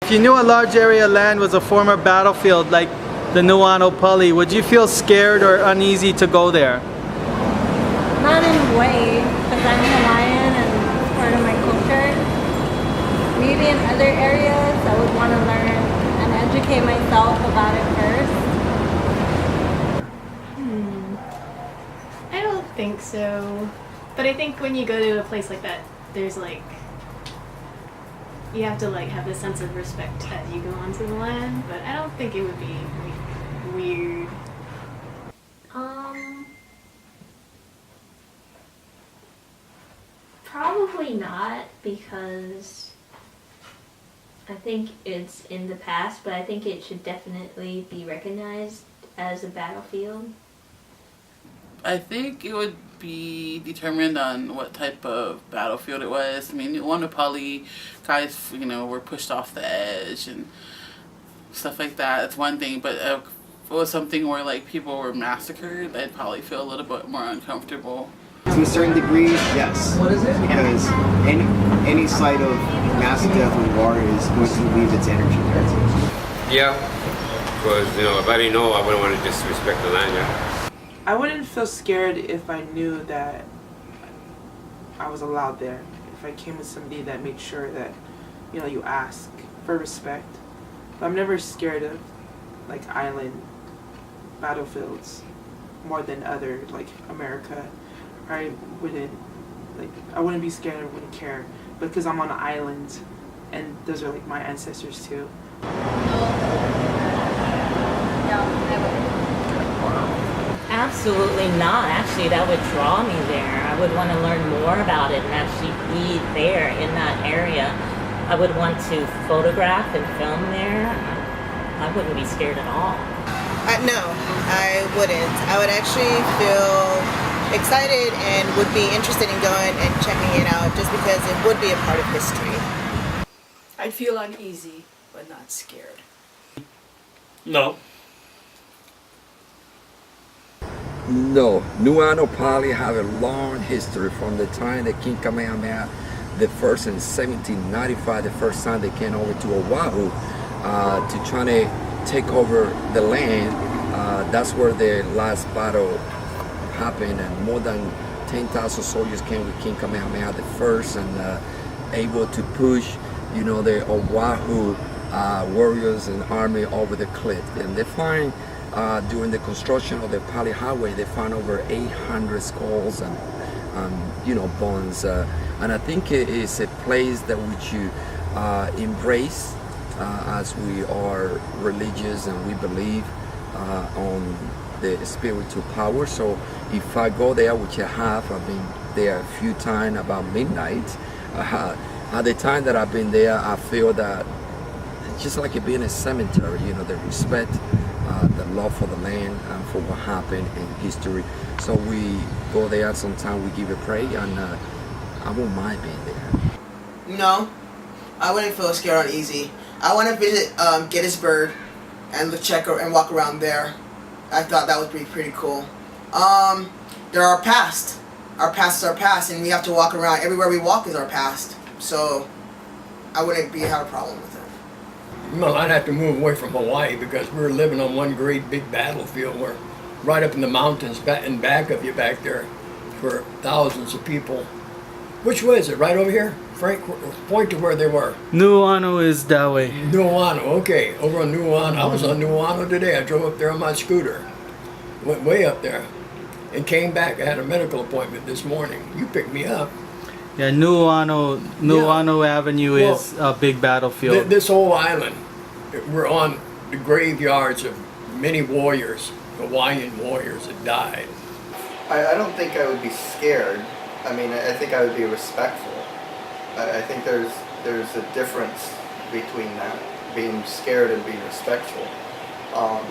If you knew a large area of land was a former battlefield like the Nu'uanu Pali, would you feel scared or uneasy to go there? Not in a way, because I'm Hawaiian and it's part of my culture. Maybe in other areas I would want to learn and educate myself about it first. I don't think so. But I think when you go to a place like that, there's like, you have to like have this sense of respect as you go onto the land, but I don't think it would be like, weird. Probably not, because I think it's in the past, but I think it should definitely be recognized as a battlefield. I think it would be determined on what type of battlefield it was. I mean, Nu'uanu Pali guys, were pushed off the edge and stuff like that. It's one thing, but if it was something where like people were massacred, I'd probably feel a little bit more uncomfortable. To a certain degree, yes. What is it? Because any site of massive death or war is going to leave its energy there. Yeah, because if I didn't know, I wouldn't want to disrespect the land. Yeah. I wouldn't feel scared if I knew that I was allowed there. If I came with somebody that made sure that, you ask for respect. But I'm never scared of, like, island battlefields more than other, like, America. I wouldn't be scared, I wouldn't care. Because I'm on an island, and those are, like, my ancestors, too. No, I wouldn't. Absolutely not. Actually, that would draw me there. I would want to learn more about it and actually be there in that area. I would want to photograph and film there. I wouldn't be scared at all. No, I wouldn't. I would actually feel excited and would be interested in going and checking it out just because it would be a part of history. I'd feel uneasy, but not scared. No. No, Nu'uanu Pali have a long history from the time that King Kamehameha the first in 1795, the first time they came over to Oahu to try to take over the land. That's where the last battle happened, and more than 10,000 soldiers came with King Kamehameha the first, and able to push, the Oahu warriors and army over the cliff. And they find during the construction of the Pali Highway, they found over 800 skulls and bones. And I think it is a place that we should embrace as we are religious and we believe on the spiritual power. So if I go there, which I have, I've been there a few times about midnight. At the time that I've been there, I feel that it's just like it being a cemetery, the respect, the love for the land and for what happened in history. So we go there sometime, we give a pray, and I won't mind being there. No, I wouldn't feel scared or uneasy. I want to visit Gettysburg and check and walk around there. I thought that would be pretty cool. There are past. Our past is our past, and we have to walk around. Everywhere we walk is our past. So I wouldn't have a problem with it. Well, I'd have to move away from Hawaii because we're living on one great big battlefield. We're right up in the mountains in back of you back there for thousands of people. Which way is it? Right over here? Frank, point to where they were. Nu'uanu is that way. Nu'uanu, okay. Over on Nu'uanu. I was on Nu'uanu today. I drove up there on my scooter. Went way up there and came back. I had a medical appointment this morning. You picked me up. Yeah, Nu'uanu Avenue is a big battlefield. This whole island, we're on the graveyards of many warriors, Hawaiian warriors that died. I don't think I would be scared. I mean, I think I would be respectful. I think there's a difference between that, being scared and being respectful. I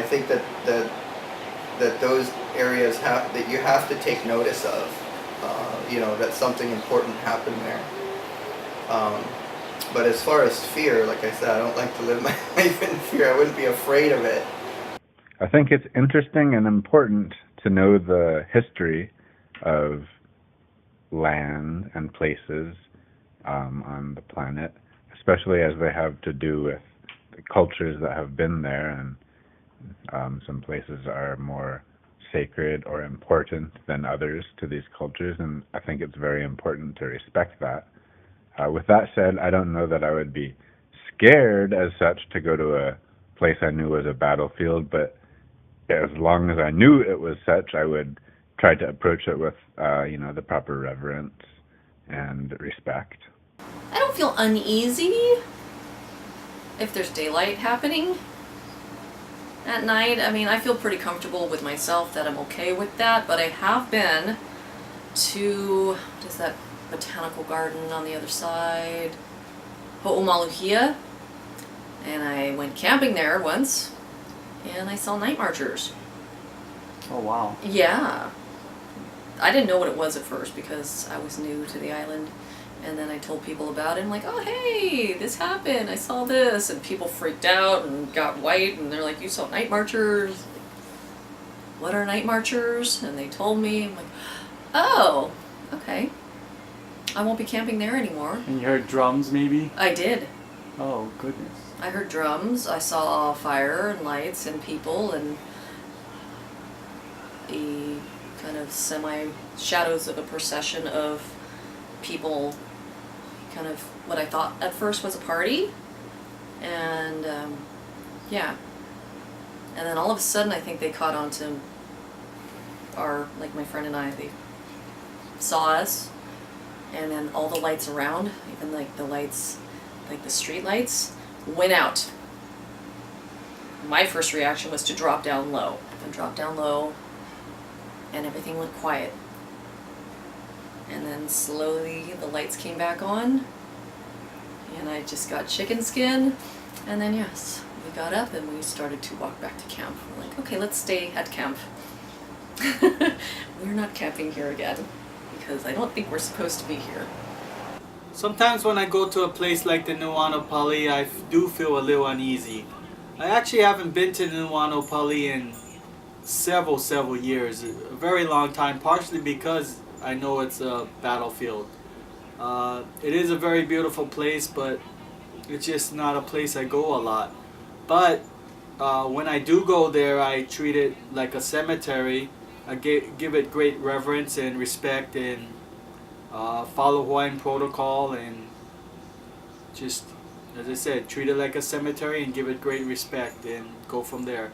think that those areas that you have to take notice of. That something important happened there. But as far as fear, like I said, I don't like to live my life in fear. I wouldn't be afraid of it. I think it's interesting and important to know the history of land and places on the planet, especially as they have to do with the cultures that have been there, and some places are more sacred or important than others to these cultures, and I think it's very important to respect that. With that said, I don't know that I would be scared as such to go to a place I knew was a battlefield, but as long as I knew it was such, I would try to approach it with, the proper reverence and respect. I don't feel uneasy if there's daylight happening at night. I mean, I feel pretty comfortable with myself that I'm okay with that, but I have been to, what is that botanical garden on the other side? Ho'omaluhia. And I went camping there once, and I saw night marchers. Oh, wow. Yeah. I didn't know what it was at first because I was new to the island. And then I told people about it. I'm like, oh, hey, this happened. I saw this. And people freaked out and got white. And they're like, you saw night marchers? What are night marchers? And they told me. I'm like, oh, okay. I won't be camping there anymore. And you heard drums, maybe? I did. Oh, goodness. I heard drums. I saw fire and lights and people and the kind of semi-shadows of a procession of people, kind of what I thought at first was a party. And, yeah. And then all of a sudden I think they caught on to my friend and I, they saw us. And then all the lights around, even like the lights, like the street lights, went out. My first reaction was to drop down low. And drop down low, and everything went quiet. And then slowly the lights came back on, and I just got chicken skin. And then yes, we got up and we started to walk back to camp. We're like, okay, let's stay at camp. We're not camping here again, because I don't think we're supposed to be here. Sometimes when I go to a place like the Nu'uanu Pali, I do feel a little uneasy. I actually haven't been to Nu'uanu Pali in several years, a very long time, partially because I know it's a battlefield. It is a very beautiful place, but it's just not a place I go a lot. But when I do go there, I treat it like a cemetery. I give it great reverence and respect, and follow Hawaiian protocol, and just, as I said, treat it like a cemetery and give it great respect and go from there.